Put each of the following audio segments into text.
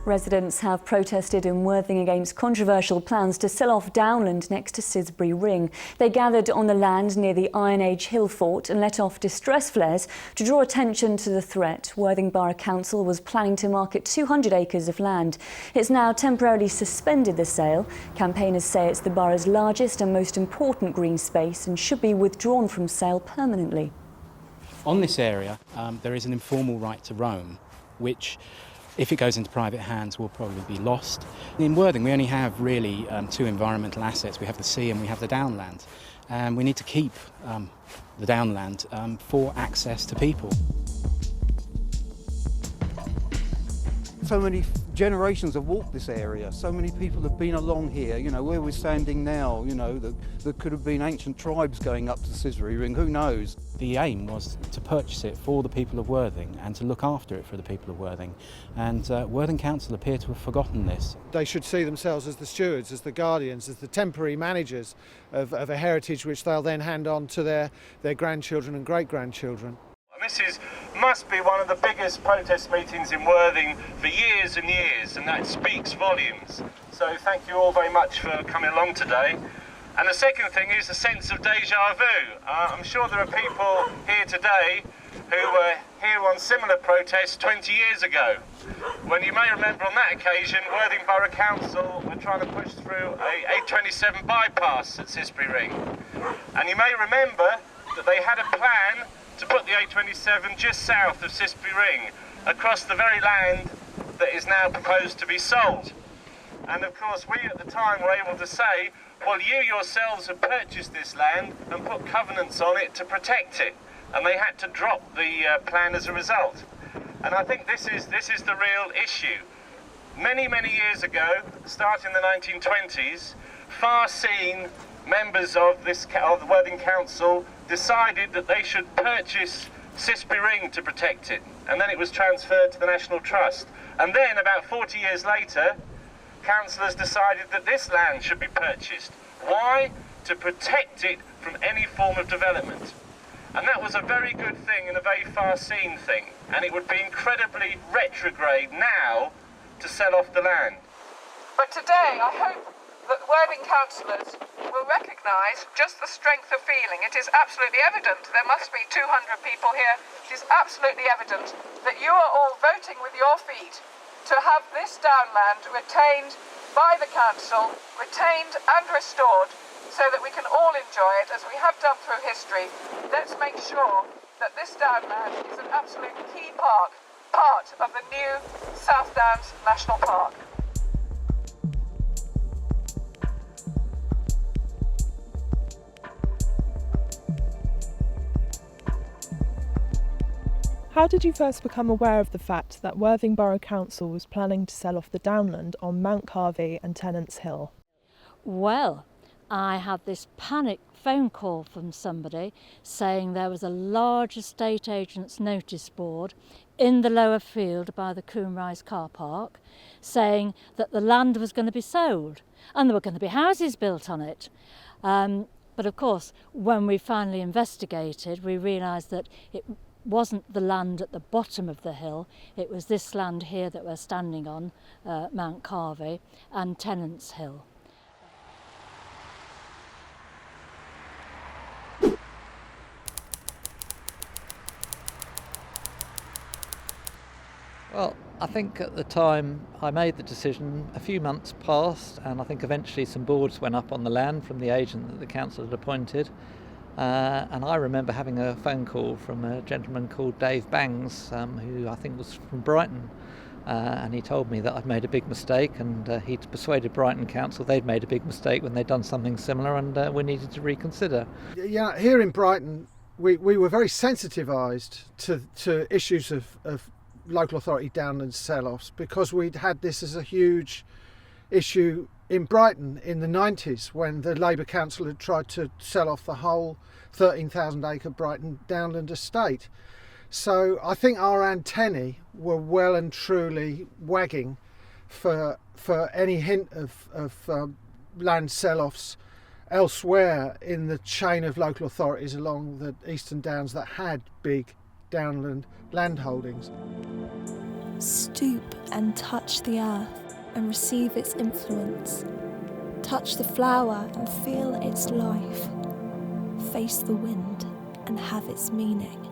Residents have protested in Worthing against controversial plans to sell off Downland next to Cissbury Ring. They gathered on the land near the Iron Age hill fort and let off distress flares to draw attention to the threat. Worthing Borough Council was planning to market 200 acres of land. It's now temporarily suspended the sale. Campaigners say it's the borough's largest and most important green space and should be withdrawn from sale permanently. On this area, there is an informal right to roam, which, if it goes into private hands, will probably be lost. In Worthing, we only have really two environmental assets. We have the sea and we have the Downland. And we need to keep the Downland for access to people. So many generations have walked this area, so many people have been along here, you know, where we're standing now, you know, there could have been ancient tribes going up to Cissbury Ring, who knows? The aim was to purchase it for the people of Worthing and to look after it for the people of Worthing. And Worthing Council appear to have forgotten this. They should see themselves as the stewards, as the guardians, as the temporary managers of a heritage which they'll then hand on to their grandchildren and great-grandchildren. This must be one of the biggest protest meetings in Worthing for years and years, and that speaks volumes. So thank you all very much for coming along today. And the second thing is a sense of deja vu. I'm sure there are people here today who were here on similar protests 20 years ago, when you may remember on that occasion Worthing Borough Council were trying to push through a A27 bypass at Cissbury Ring. And you may remember that they had a plan to put the A27 just south of Cissbury Ring, across the very land that is now proposed to be sold. And of course we at the time were able to say, well, you yourselves have purchased this land and put covenants on it to protect it, and they had to drop the plan as a result. And I think this is the real issue. Many years ago, starting in the 1920s, far-seen members of the Worthing Council decided that they should purchase Cissbury Ring to protect it, and then it was transferred to the National Trust. And then about 40 years later, councillors decided that this land should be purchased. Why? To protect it from any form of development. And that was a very good thing and a very far-seen thing, and it would be incredibly retrograde now to sell off the land. But today I hope that Worthing councillors will recognise just the strength of feeling. It is absolutely evident, there must be 200 people here, it is absolutely evident that you are all voting with your feet to have this Downland retained by the council, retained and restored, so that we can all enjoy it as we have done through history. Let's make sure that this Downland is an absolute key part of the new South Downs National Park. How did you first become aware of the fact that Worthing Borough Council was planning to sell off the Downland on Mount Carvey and Tenants Hill? Well, I had this panic phone call from somebody saying there was a large estate agent's notice board in the lower field by the Coombe car park saying that the land was going to be sold and there were going to be houses built on it. But of course, when we finally investigated, we realised that it wasn't the land at the bottom of the hill, it was this land here that we're standing on, Mount Carvey and Tenants Hill. Well, I think at the time I made the decision, a few months passed, and I think eventually some boards went up on the land from the agent that the council had appointed. And I remember having a phone call from a gentleman called Dave Bangs, who I think was from Brighton, and he told me that I'd made a big mistake, and he'd persuaded Brighton Council they'd made a big mistake when they'd done something similar, and we needed to reconsider. Yeah, here in Brighton we were very sensitised to issues of local authority Downland sell-offs, because we'd had this as a huge issue in Brighton in the 90s when the Labour Council had tried to sell off the whole 13,000 acre Brighton Downland estate. So I think our antennae were well and truly wagging for any hint of land sell-offs elsewhere in the chain of local authorities along the Eastern Downs that had big Downland land holdings. Stoop and touch the earth and receive its influence. Touch the flower and feel its life. Face the wind and have its meaning.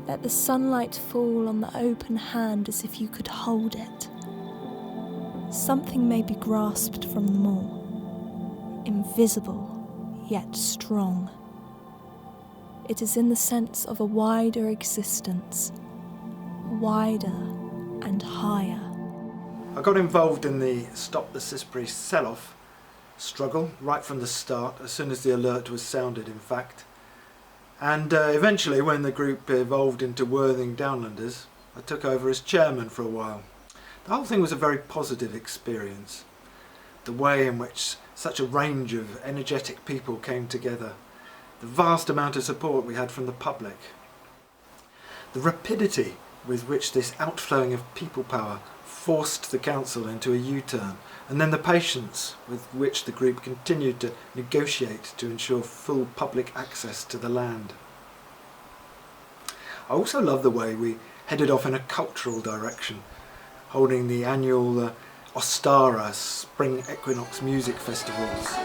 Let the sunlight fall on the open hand as if you could hold it. Something may be grasped from them all, invisible yet strong. It is in the sense of a wider existence, wider and higher. I got involved in the Stop the Cissbury Sell-Off struggle right from the start, as soon as the alert was sounded, in fact. And eventually, when the group evolved into Worthing Downlanders, I took over as chairman for a while. The whole thing was a very positive experience. The way in which such a range of energetic people came together, the vast amount of support we had from the public, the rapidity with which this outflowing of people power forced the council into a U-turn, and then the patience with which the group continued to negotiate to ensure full public access to the land. I also love the way we headed off in a cultural direction, holding the annual Ostara Spring Equinox music festivals.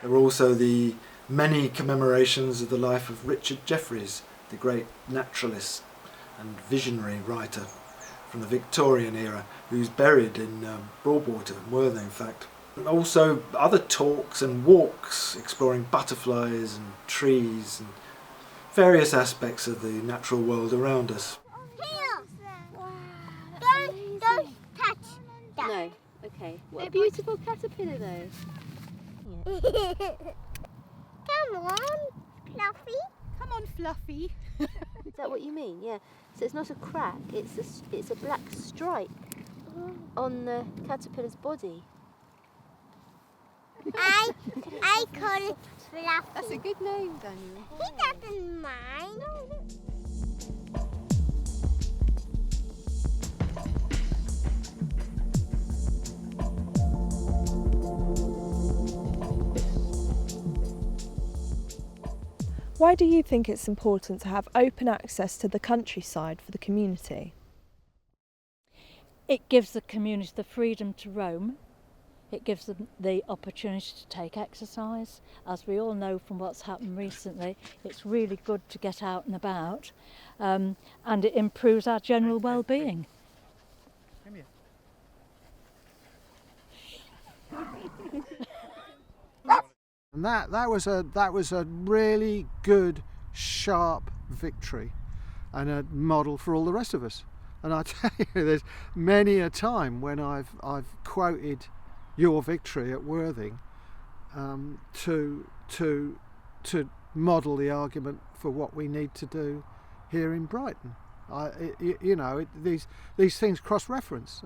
There were also the many commemorations of the life of Richard Jefferies, the great naturalist and visionary writer from the Victorian era, who's buried in Broadwater, Worthing in fact. And also other talks and walks exploring butterflies and trees and various aspects of the natural world around us. Don't touch that. No, okay. What a beautiful caterpillar though. Come on, Fluffy. Come on, Fluffy. Is that what you mean? Yeah. So it's not a crack, it's a black stripe on the caterpillar's body. I call it Fluffy. That's a good name, Daniel. He doesn't mind. Why do you think it's important to have open access to the countryside for the community? It gives the community the freedom to roam. It gives them the opportunity to take exercise. As we all know from what's happened recently, it's really good to get out and about, and it improves our general well-being. And that was a really good, sharp victory, and a model for all the rest of us. And I tell you, there's many a time when I've quoted your victory at Worthing to model the argument for what we need to do here in Brighton. These things cross-reference,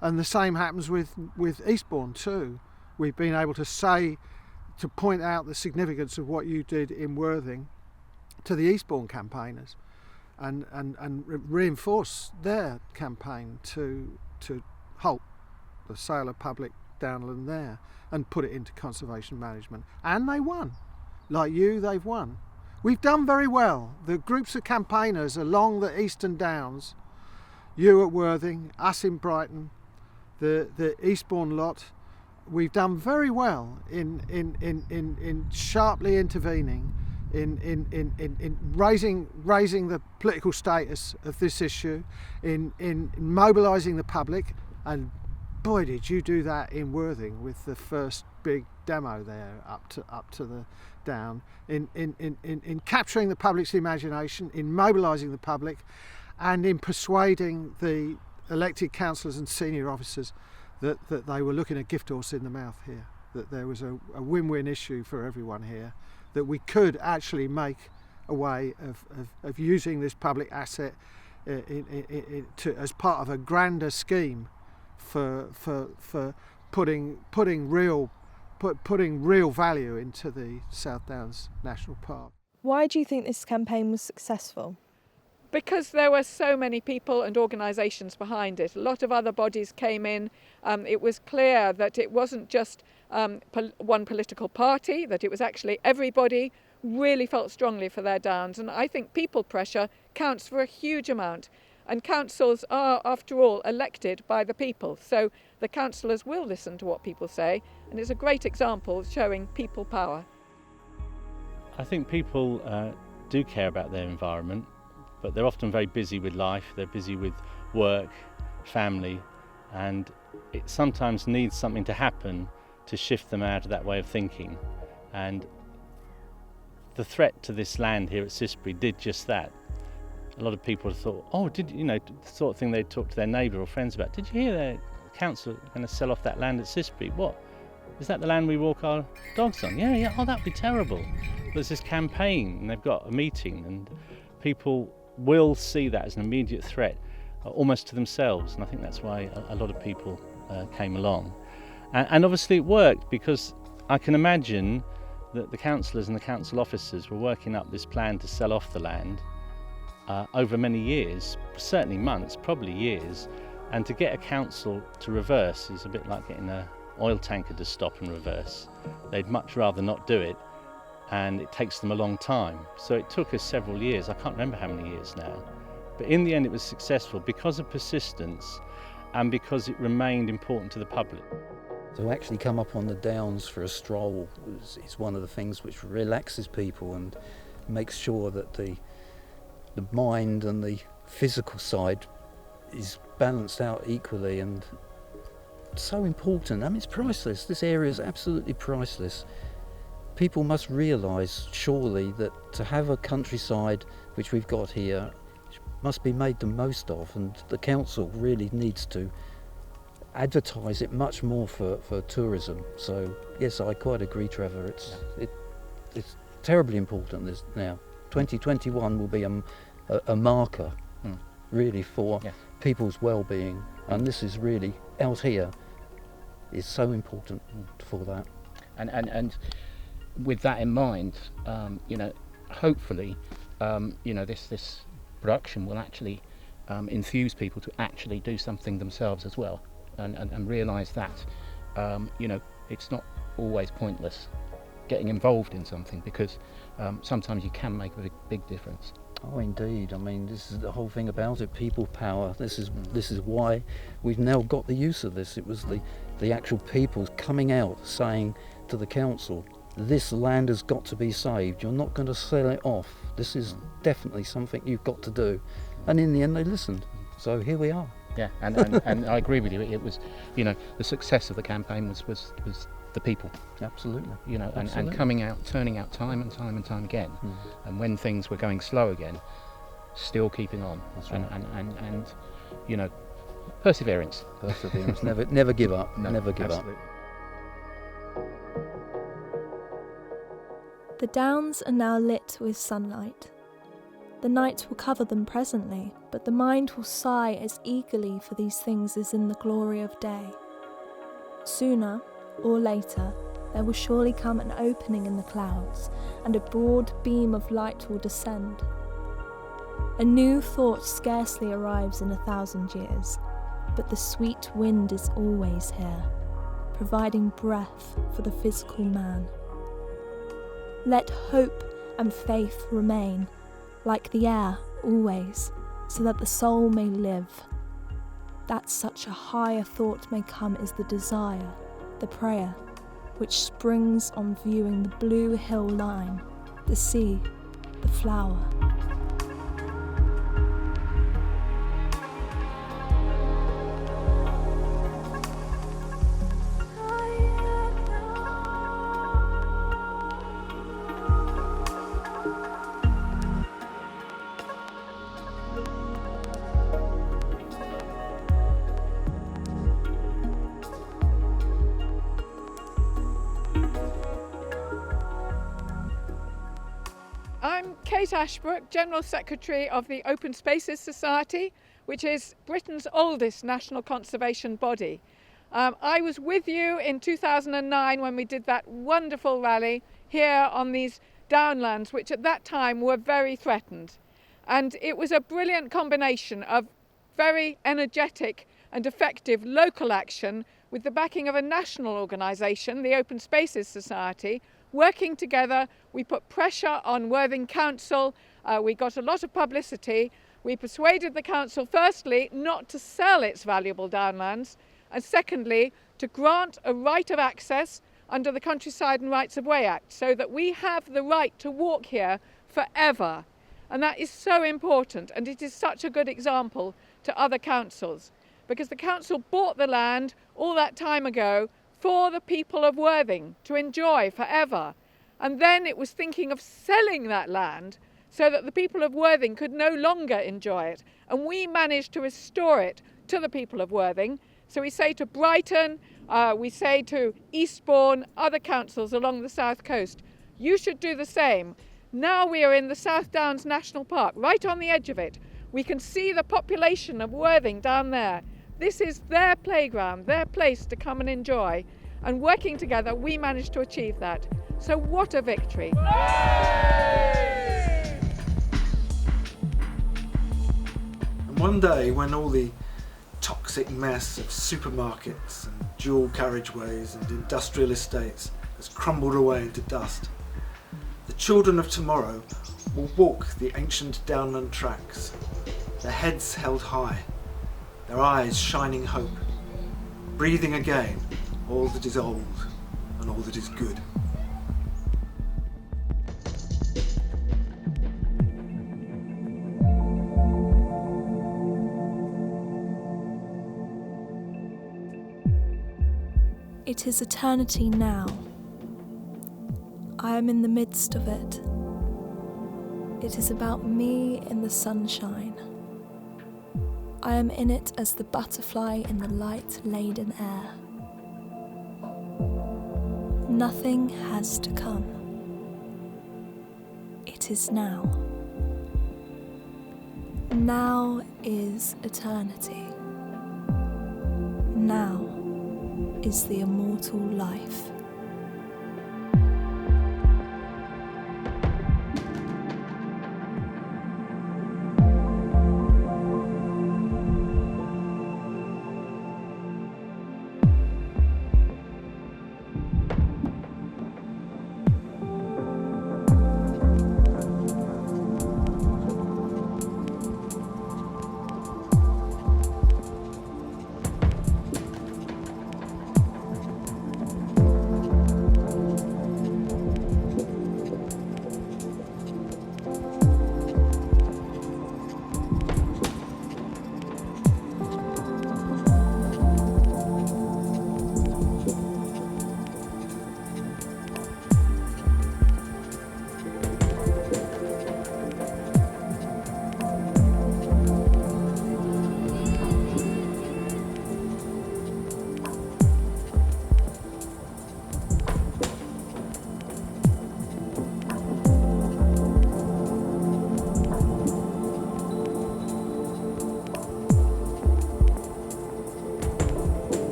and the same happens with Eastbourne too. We've been able to point out the significance of what you did in Worthing to the Eastbourne campaigners, and reinforce their campaign to halt the sale of public downland there and put it into conservation management. And they won. Like you, they've won. We've done very well. The groups of campaigners along the Eastern Downs, you at Worthing, us in Brighton, the Eastbourne lot, we've done very well in sharply intervening in raising the political status of this issue, in mobilising the public, and boy did you do that in Worthing with the first big demo there up to the Down, in capturing the public's imagination, in mobilising the public, and in persuading the elected councillors and senior officers that they were looking a gift horse in the mouth here, that there was a win-win issue for everyone here, that we could actually make a way of using this public asset as part of a grander scheme for putting real value into the South Downs National Park. Why do you think this campaign was successful? Because there were so many people and organisations behind it. A lot of other bodies came in. It was clear that it wasn't just one political party, that it was actually everybody really felt strongly for their downs. And I think people pressure counts for a huge amount. And councils are, after all, elected by the people. So the councillors will listen to what people say. And it's a great example of showing people power. I think people do care about their environment, but they're often very busy with life. They're busy with work, family, and it sometimes needs something to happen to shift them out of that way of thinking. And the threat to this land here at Cissbury did just that. A lot of people thought, oh, the sort of thing they'd talk to their neighbour or friends about. Did you hear the council are going to sell off that land at Cissbury? What? Is that the land we walk our dogs on? Yeah, oh, that'd be terrible. There's this campaign and they've got a meeting, and people will see that as an immediate threat, almost to themselves, and I think that's why a lot of people came along. And obviously it worked, because I can imagine that the councillors and the council officers were working up this plan to sell off the land over many years, certainly months, probably years, and to get a council to reverse is a bit like getting an oil tanker to stop and reverse. They'd much rather not do it, and it takes them a long time. So it took us several years, I can't remember how many years now, but in the end it was successful because of persistence and because it remained important to the public. To actually come up on the Downs for a stroll is one of the things which relaxes people and makes sure that the mind and the physical side is balanced out equally, and so important. I mean, it's priceless. This area is absolutely priceless. People must realise, surely, that to have a countryside which we've got here must be made the most of, and the council really needs to advertise it much more for tourism. So yes, I quite agree, Trevor. It's terribly important this now. 2021 will be a marker really for people's well-being, and this is really out here is so important for that. And with that in mind, hopefully, this production will actually enthuse people to actually do something themselves as well, and realise that, it's not always pointless getting involved in something, because sometimes you can make a big difference. Oh, indeed. I mean, this is the whole thing about it, people power. This is why we've now got the use of this. It was the actual people coming out saying to the council, this land has got to be saved. You're not going to sell it off. This is definitely something you've got to do. And in the end, they listened. So here we are. Yeah, and I agree with you. It was, the success of the campaign was the people. Absolutely. And coming out, turning out time and time again. And when things were going slow again, still keeping on. That's right. And perseverance. Perseverance. Never give up. No, never give absolutely. up. The Downs are now lit with sunlight. The night will cover them presently, but the mind will sigh as eagerly for these things as in the glory of day. Sooner or later, there will surely come an opening in the clouds, and a broad beam of light will descend. A new thought scarcely arrives in 1,000 years, but the sweet wind is always here, providing breath for the physical man. Let hope and faith remain, like the air, always, so that the soul may live. That such a higher thought may come is the desire, the prayer, which springs on viewing the blue hill line, the sea, the flower. I'm Kate Ashbrook, General Secretary of the Open Spaces Society, which is Britain's oldest national conservation body. I was with you in 2009 when we did that wonderful rally here on these Downlands, which at that time were very threatened. And it was a brilliant combination of very energetic and effective local action with the backing of a national organisation, the Open Spaces Society. Working together, we put pressure on Worthing Council, we got a lot of publicity. We persuaded the council, firstly, not to sell its valuable downlands, and secondly, to grant a right of access under the Countryside and Rights of Way Act, so that we have the right to walk here forever. And that is so important, and it is such a good example to other councils, because the council bought the land all that time ago for the people of Worthing to enjoy forever. And then it was thinking of selling that land so that the people of Worthing could no longer enjoy it. And we managed to restore it to the people of Worthing. So we say to Brighton, we say to Eastbourne, other councils along the south coast, you should do the same. Now we are in the South Downs National Park, right on the edge of it. We can see the population of Worthing down there. This is their playground, their place to come and enjoy. And working together, we managed to achieve that. So what a victory. And one day, when all the toxic mess of supermarkets and dual carriageways and industrial estates has crumbled away into dust, the children of tomorrow will walk the ancient Downland tracks, their heads held high, their eyes shining hope, breathing again all that is old and all that is good. It is eternity now. I am in the midst of it. It is about me in the sunshine. I am in it as the butterfly in the light-laden air. Nothing has to come. It is now. Now is eternity. Now is the immortal life.